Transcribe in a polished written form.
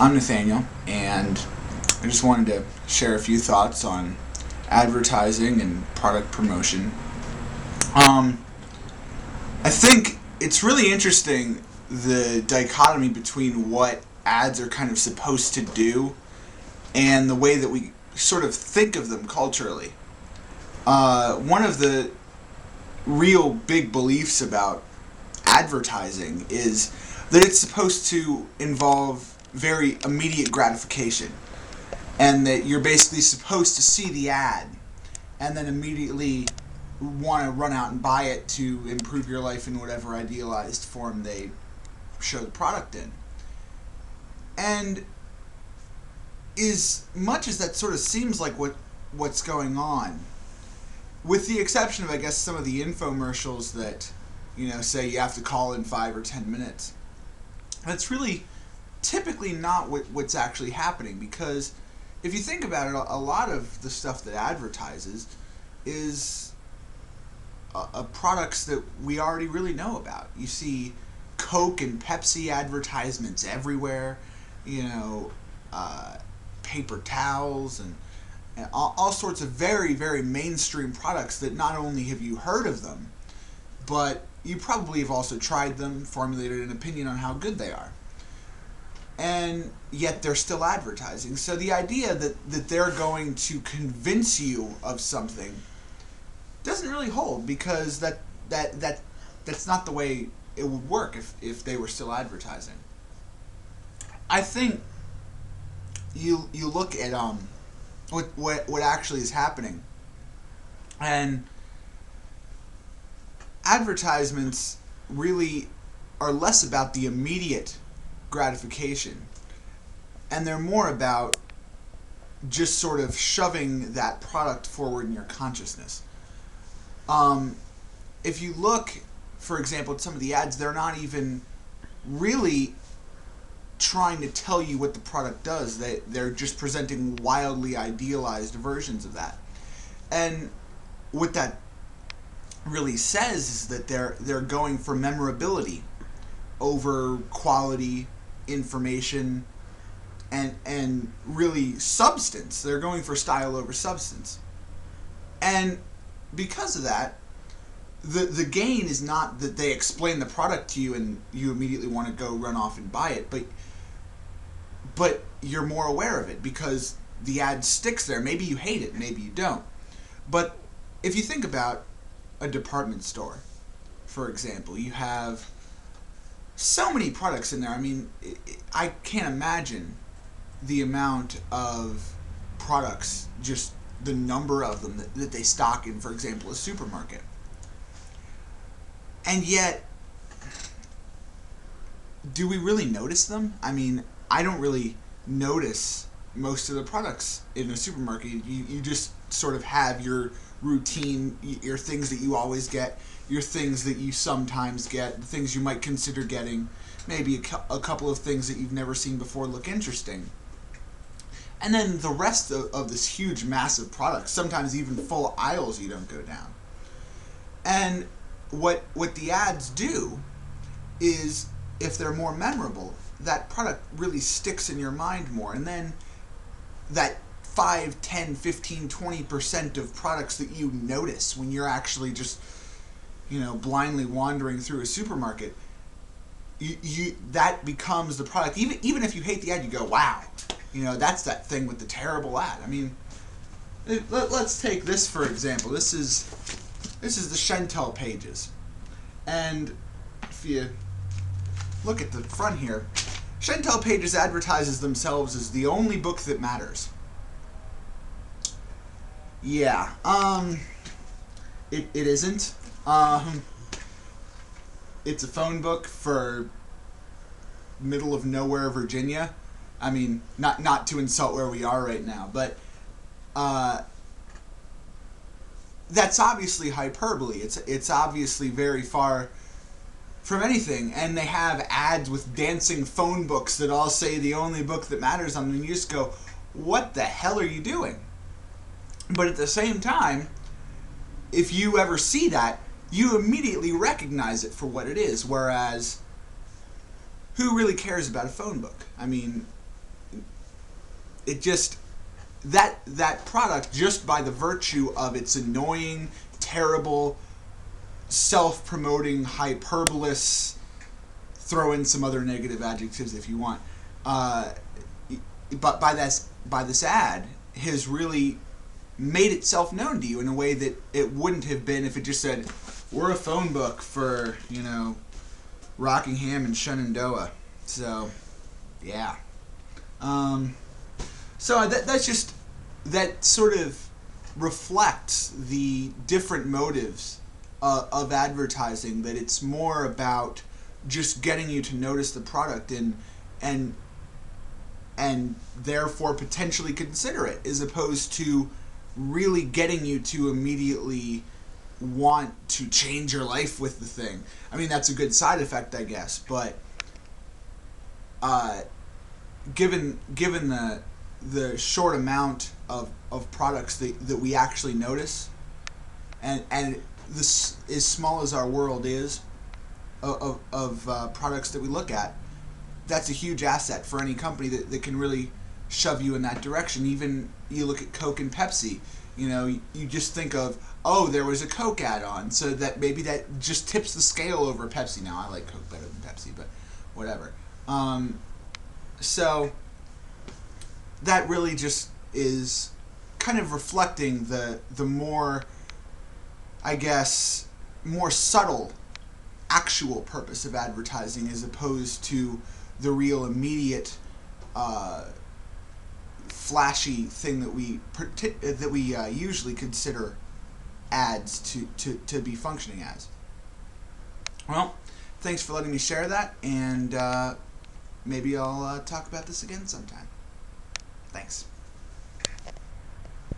I'm Nathaniel, and I just wanted to share a few thoughts on advertising and product promotion. Um, I think it's really interesting the dichotomy between what ads are kind of supposed to do and the way that we sort of think of them culturally. One of the real big beliefs about advertising is that it's supposed to involve very immediate gratification, and that you're basically supposed to see the ad and then immediately want to run out and buy it to improve your life in whatever idealized form they show the product in. And as much as that sort of seems like what's going on, with the exception of, I guess, some of the infomercials that, say you have to call in 5 or 10 minutes, that's really typically not what's actually happening, because if you think about it, a lot of the stuff that advertises is products that we already really know about. You see Coke and Pepsi advertisements everywhere, paper towels and all sorts of very, very mainstream products that not only have you heard of them, but you probably have also tried them, formulated an opinion on how good they are. And yet they're still advertising. So the idea that they're going to convince you of something doesn't really hold, because that's not the way it would work if they were still advertising. I think you look at what actually is happening, and advertisements really are less about the immediate gratification, and they're more about just sort of shoving that product forward in your consciousness. If you look, for example, at some of the ads, they're not even really trying to tell you what the product does. They're just presenting wildly idealized versions of that. And what that really says is that they're going for memorability over quality information and really substance. They're going for style over substance. And because of that, the gain is not that they explain the product to you and you immediately want to go run off and buy it, but you're more aware of it because the ad sticks there. Maybe you hate it, maybe you don't. But if you think about a department store, for example, you have so many products in there. I mean, I can't imagine the amount of products, just the number of them that they stock in, for example, a supermarket. And yet, do we really notice them? I mean, I don't really notice most of the products in a supermarket. You just sort of have your routine, your things that you always get, your things that you sometimes get, the things you might consider getting, maybe a couple of things that you've never seen before look interesting. And then the rest of this huge, massive product, sometimes even full aisles you don't go down. And what the ads do is, if they're more memorable, that product really sticks in your mind more. And then that 5, 10, 15, 20% of products that you notice when you're actually just, blindly wandering through a supermarket, you that becomes the product. Even if you hate the ad, you go, wow, that's that thing with the terrible ad. I mean, let's take this for example. This is the Chantel pages, and if you look at the front here, Chantel Pages advertises themselves as the only book that matters. Yeah, it isn't. It's a phone book for middle of nowhere Virginia. I mean, not to insult where we are right now, but that's obviously hyperbole. It's obviously very far from anything, and they have ads with dancing phone books that all say the only book that matters on them, and you just go, what the hell are you doing? But at the same time, if you ever see that, you immediately recognize it for what it is, whereas who really cares about a phone book? I mean, it just that product, just by the virtue of its annoying, terrible, self-promoting, hyperbolous, throw in some other negative adjectives if you want, but by this ad has really made itself known to you in a way that it wouldn't have been if it just said, we're a phone book for, Rockingham and Shenandoah. So, yeah. So that sort of reflects the different motives of advertising, that it's more about just getting you to notice the product and therefore potentially consider it, as opposed to really getting you to immediately want to change your life with the thing. I mean, that's a good side effect, I guess, but given the short amount of products that we actually notice, and this, as small as our world is, of products that we look at, that's a huge asset for any company that can really shove you in that direction. Even you look at Coke and Pepsi, you just think of, oh, there was a Coke ad on, so that maybe that just tips the scale over Pepsi. Now, I like Coke better than Pepsi, but whatever. So that really just is kind of reflecting the more, I guess, more subtle actual purpose of advertising, as opposed to the real immediate flashy thing that we usually consider ads to be functioning as. Well, thanks for letting me share that, and maybe I'll talk about this again sometime. Thanks.